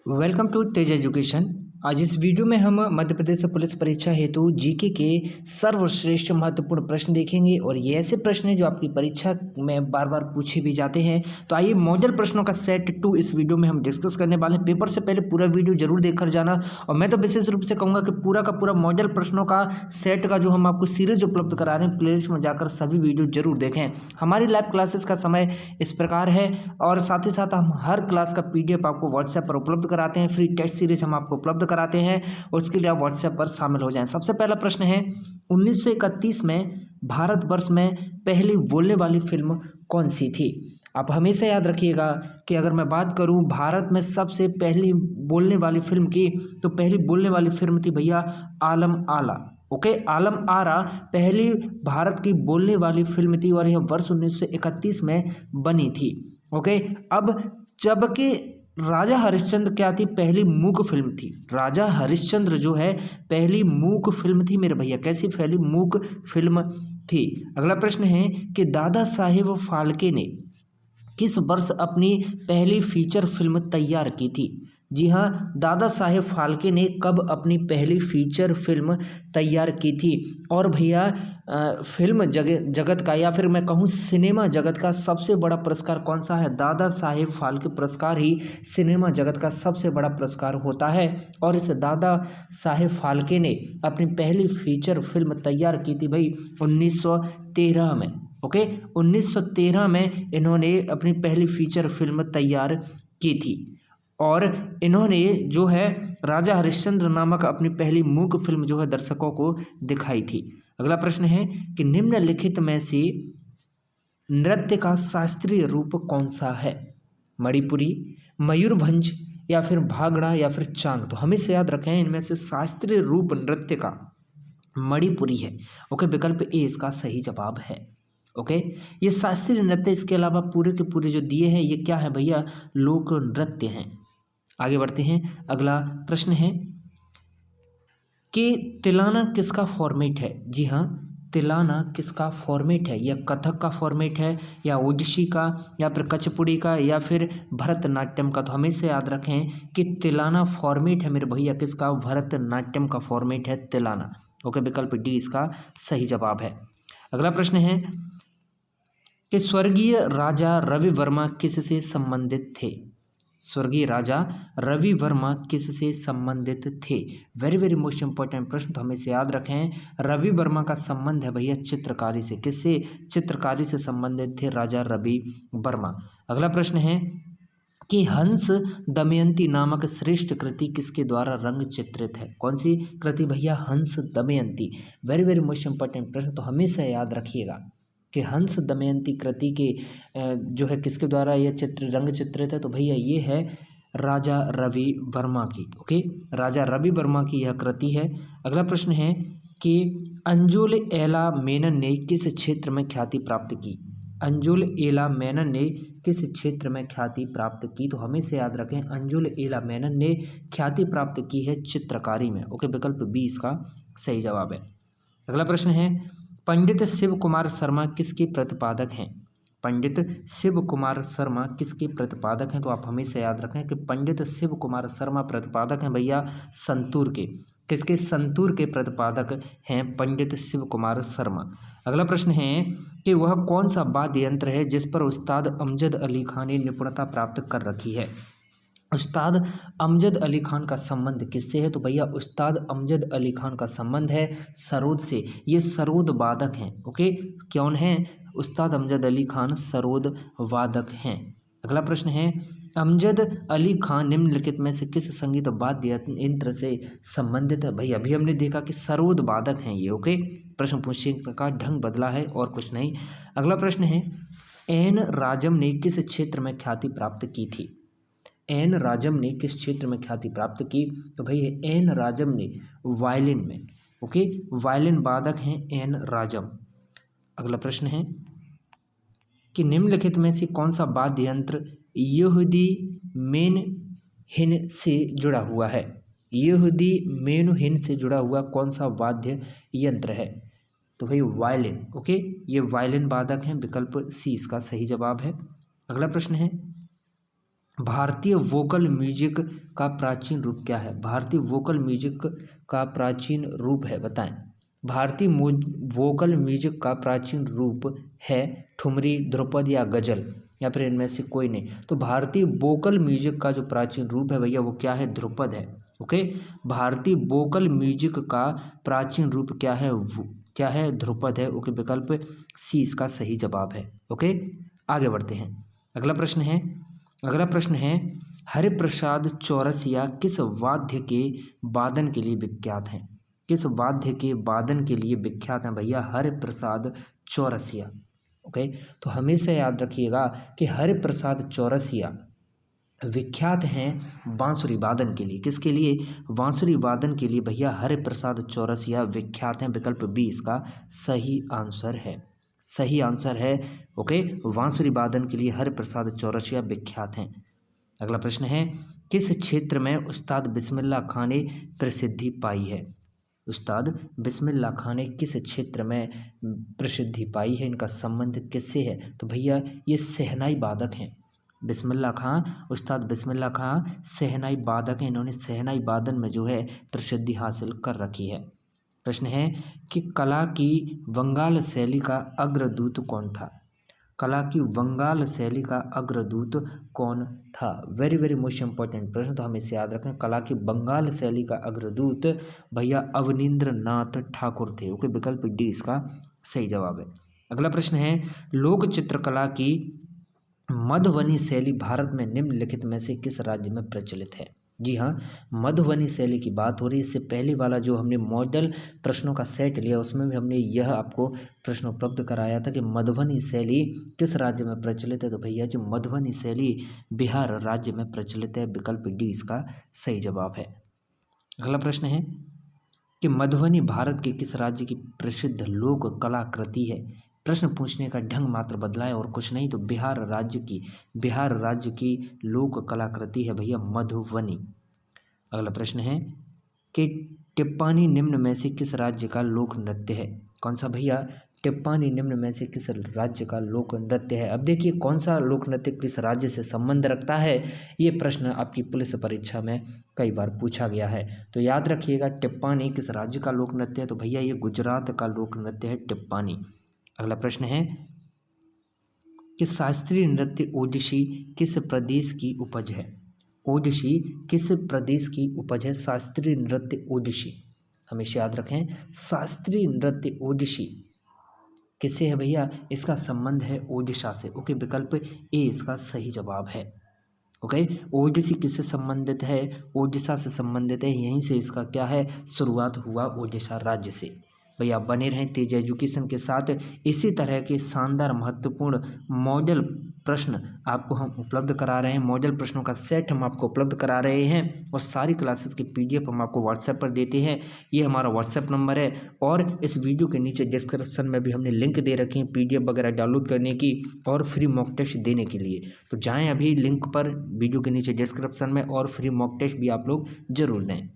Welcome to Tej education. आज इस video में हम मध्य प्रदेश पुलिस परीक्षा हेतु जीके के सर्वश्रेष्ठ महत्वपूर्ण प्रश्न देखेंगे और ये ऐसे प्रश्न हैं जो आपकी परीक्षा में बार बार पूछे भी जाते हैं। तो आइए मॉडल प्रश्नों का सेट 2 इस वीडियो में हम डिस्कस करने वाले हैं। पेपर से पहले पूरा वीडियो जरूर देखकर जाना और मैं तो विशेष रूप से कहूँगा कि पूरा का पूरा मॉडल प्रश्नों का सेट का जो हम आपको सीरीज उपलब्ध करा रहे हैं, प्लेलिस्ट में जाकर सभी वीडियो जरूर देखें। हमारी लाइव क्लासेस का समय इस प्रकार है और साथ ही साथ हम हर क्लास का पीडीएफ आपको व्हाट्सएप पर उपलब्ध कराते हैं। फ्री टेस्ट सीरीज हम आपको उपलब्ध कराते हैं, उसके लिए आप व्हाट्सएप पर शामिल हो जाएं। सबसे पहला प्रश्न है, 1931 में भारतवर्ष में पहली बोलने वाली फिल्म कौन सी थी? आप हमेशा याद रखिएगा कि अगर मैं बात करूं भारत में सबसे पहली बोलने वाली फिल्म की, तो पहली बोलने वाली फिल्म थी भैया आलम आला। ओके, आलम आरा पहली भारत की बोलने वाली फिल्म थी और यह वर्ष 1931 में बनी थी। ओके, अब जबकि राजा हरिश्चंद्र क्या थी? पहली मूक फिल्म थी। राजा हरिश्चंद्र जो है पहली मूक फिल्म थी मेरे भैया। कैसी पहली मूक फिल्म थी? अगला प्रश्न है कि दादा साहेब फाल्के ने किस वर्ष अपनी पहली फीचर फिल्म तैयार की थी? जी हाँ, दादा साहेब फाल्के ने कब अपनी पहली फीचर फिल्म तैयार की थी? और भैया फिल्म जगत का या फिर मैं कहूँ सिनेमा जगत का सबसे बड़ा पुरस्कार कौन सा है? दादा साहेब फाल्के पुरस्कार ही सिनेमा जगत का सबसे बड़ा पुरस्कार होता है। और इस दादा साहेब फाल्के ने अपनी पहली फीचर फिल्म तैयार की थी भाई 1913 में। ओके, 1913 में इन्होंने अपनी पहली फीचर फिल्म तैयार की थी और इन्होंने जो है राजा हरिश्चंद्र नामक अपनी पहली मूक फिल्म जो है दर्शकों को दिखाई थी। अगला प्रश्न है कि निम्नलिखित में से नृत्य का शास्त्रीय रूप कौन सा है? मणिपुरी, मयूरभंज या फिर भांगड़ा या फिर चांग? तो हमें से याद रखें इनमें से शास्त्रीय रूप नृत्य का मणिपुरी है। ओके, विकल्प ए इसका सही जवाब है। ओके, ये शास्त्रीय नृत्य, इसके अलावा पूरे के पूरे जो दिए हैं ये क्या है भैया? लोक नृत्य हैं। आगे बढ़ते हैं। अगला प्रश्न है कि तिलाना किसका फॉर्मेट है? जी हाँ, तिलाना किसका फॉर्मेट है? यह कथक का फॉर्मेट है या ओडिसी का या फिर कचपुड़ी का या फिर भरतनाट्यम का? तो हमेशा याद रखें कि तिलाना फॉर्मेट है मेरे भैया किसका? भरतनाट्यम का फॉर्मेट है तिलाना। ओके, विकल्प डी इसका सही जवाब है। अगला प्रश्न है कि स्वर्गीय राजा रवि वर्मा किससे संबंधित थे? स्वर्गीय राजा रवि वर्मा किससे संबंधित थे? वेरी वेरी मोस्ट इंपॉर्टेंट प्रश्न, तो हमें से याद रखें रवि वर्मा का संबंध है भैया चित्रकारी से। किससे? चित्रकारी से संबंधित थे राजा रवि वर्मा। अगला प्रश्न है कि हंस दमयंती नामक श्रेष्ठ कृति किसके द्वारा रंग चित्रित है? कौन सी कृति भैया? हंस Damayanti. Very very most important प्रश्न, तो हमेशा याद रखिएगा कि हंस दमयंती कृति के जो है किसके द्वारा यह चित्र रंग चित्रित है? तो भैया ये है राजा रवि वर्मा की। ओके, राजा रवि वर्मा की यह कृति है। अगला प्रश्न है कि अंजुल एला मेनन ने किस क्षेत्र में ख्याति प्राप्त की? अंजुल एला मेनन ने किस क्षेत्र में ख्याति प्राप्त की? तो हमें से याद रखें अंजुल एला मेनन ने ख्याति प्राप्त की है चित्रकारी में। ओके, विकल्प बी इसका सही जवाब है। अगला प्रश्न है पंडित शिव कुमार शर्मा किसके प्रतिपादक हैं? पंडित शिव कुमार शर्मा किसके प्रतिपादक हैं? तो आप हमेशा याद रखें कि पंडित शिव कुमार शर्मा प्रतिपादक हैं भैया संतूर के। किसके? संतूर के प्रतिपादक हैं पंडित शिव कुमार शर्मा। अगला प्रश्न है कि वह कौन सा वाद्य यंत्र है जिस पर उस्ताद अमजद अली खान ने निपुणता प्राप्त कर रखी है? उस्ताद अमजद अली खान का संबंध किससे है? तो भैया उस्ताद अमजद अली खान का संबंध है सरोद से। ये सरोद वादक हैं। ओके, कौन है? उस्ताद अमजद अली खान सरोद वादक हैं। अगला प्रश्न है अमजद अली खान निम्नलिखित में से किस संगीत वाद्य यंत्र से संबंधित है? भाई अभी हमने देखा कि सरोद वादक हैं ये। ओके, प्रश्न पूछने का ढंग बदला है और कुछ नहीं। अगला प्रश्न है एन राजम ने किस क्षेत्र में ख्याति प्राप्त की थी? एन राजम ने किस क्षेत्र में ख्याति प्राप्त की? तो भाई एन राजम ने वायलिन में। ओके, वायलिन वादक हैं एन राजम। अगला प्रश्न है कि निम्नलिखित में से कौन सा वाद्य यंत्र यहूदी मेनुहिन से जुड़ा हुआ है? यहूदी मेनुहिन से जुड़ा हुआ कौन सा वाद्य यंत्र है? तो भाई वायलिन। ओके, ये वायलिन वादक हैं, विकल्प सी इसका सही जवाब है। अगला प्रश्न है भारतीय वोकल म्यूजिक का प्राचीन रूप क्या है? भारतीय वोकल म्यूजिक का प्राचीन रूप है, बताएं। भारतीय वोकल म्यूजिक का प्राचीन रूप है ठुमरी, ध्रुपद या गजल, या फिर इनमें से कोई नहीं। तो भारतीय वोकल म्यूजिक का जो प्राचीन रूप है भैया वो क्या है? ध्रुपद है। ओके, भारतीय वोकल म्यूजिक का प्राचीन रूप क्या है? क्या है? ध्रुपद है। ओके, विकल्प सी इसका सही जवाब है। ओके, आगे बढ़ते हैं। अगला प्रश्न है हरिप्रसाद चौरसिया किस वाद्य के वादन के लिए विख्यात हैं? किस वाद्य के वादन के लिए विख्यात हैं भैया? हरिप्रसाद चौरसिया। ओके, तो हमेशा याद रखिएगा कि हरिप्रसाद चौरसिया विख्यात हैं बांसुरी वादन के लिए। किसके लिए? बांसुरी वादन के लिए भैया हरिप्रसाद चौरसिया विख्यात हैं। विकल्प बी इसका सही आंसर है। सही आंसर है। ओके, बांसुरी वादन के लिए हरिप्रसाद चौरसिया विख्यात हैं। अगला प्रश्न है किस क्षेत्र में उस्ताद बिस्मिल्लाह खां ने प्रसिद्धि पाई है? उस्ताद बिस्मिल्लाह खां ने किस क्षेत्र में प्रसिद्धि पाई है? इनका संबंध किससे है? तो भैया ये शहनाई वादक हैं। बिस्मिल्लाह खां, उस्ताद बिस्मिल्लाह खां शहनाई वादक हैं। इन्होंने शहनाई वादन में जो है प्रसिद्धि हासिल कर रखी है। प्रश्न है कि कला की बंगाल शैली का अग्रदूत कौन था? कला की बंगाल शैली का अग्रदूत कौन था? वेरी वेरी मोस्ट इंपॉर्टेंट प्रश्न, तो हमें इसे याद रखें। कला की बंगाल शैली का अग्रदूत भैया अवनींद्र नाथ ठाकुर थे। ओके, विकल्प डी इसका सही जवाब है। अगला प्रश्न है लोक चित्रकला की मधुबनी शैली भारत में निम्नलिखित में से किस राज्य में प्रचलित है? जी हाँ, मधुबनी शैली की बात हो रही है। इससे पहले वाला जो हमने मॉडल प्रश्नों का सेट लिया उसमें भी हमने यह आपको प्रश्न उपलब्ध कराया था कि मधुबनी शैली किस राज्य में प्रचलित है। तो भैया जो मधुबनी शैली बिहार राज्य में प्रचलित है। विकल्प डी इसका सही जवाब है। अगला प्रश्न है कि मधुबनी भारत के किस राज्य की प्रसिद्ध लोक कलाकृति है? प्रश्न पूछने का ढंग मात्र बदला है और कुछ नहीं। तो बिहार राज्य की लोक कलाकृति है भैया मधुबनी। अगला प्रश्न है कि टिप्पानी निम्न में से किस राज्य का लोक नृत्य है? कौन सा भैया? टिप्पानी निम्न में से किस राज्य का लोक नृत्य है? अब देखिए कौन सा लोक नृत्य किस राज्य से संबंध रखता है, ये प्रश्न आपकी पुलिस परीक्षा में कई बार पूछा गया है। तो याद रखिएगा टिप्पानी किस राज्य का लोक नृत्य है? तो भैया ये गुजरात का लोक नृत्य है टिप्पानी। अगला प्रश्न है कि शास्त्रीय नृत्य ओडिसी किस प्रदेश की उपज है? ओडिसी किस प्रदेश की उपज है? शास्त्रीय नृत्य ओडिसी, हमेशा याद रखें। शास्त्रीय नृत्य ओडिसी किससे है भैया? इसका संबंध है ओडिशा से। ओके, विकल्प ए इसका सही जवाब है। ओके, ओडिसी किससे संबंधित है? ओडिशा से संबंधित है। यहीं से इसका क्या है? शुरुआत हुआ ओडिशा राज्य से। भैया बने रहें तेज एजुकेशन के साथ। इसी तरह के शानदार महत्वपूर्ण मॉडल प्रश्न आपको हम उपलब्ध करा रहे हैं। मॉडल प्रश्नों का सेट हम आपको उपलब्ध करा रहे हैं और सारी क्लासेस की पीडीएफ हम आपको व्हाट्सएप पर देते हैं। ये हमारा व्हाट्सएप नंबर है और इस वीडियो के नीचे डिस्क्रिप्शन में भी हमने लिंक दे रखे हैं पीडीएफ वगैरह डाउनलोड करने की और फ्री मॉक टेस्ट देने के लिए। तो जाएँ अभी लिंक पर वीडियो के नीचे डिस्क्रिप्शन में और फ्री मॉक टेस्ट भी आप लोग जरूर दें।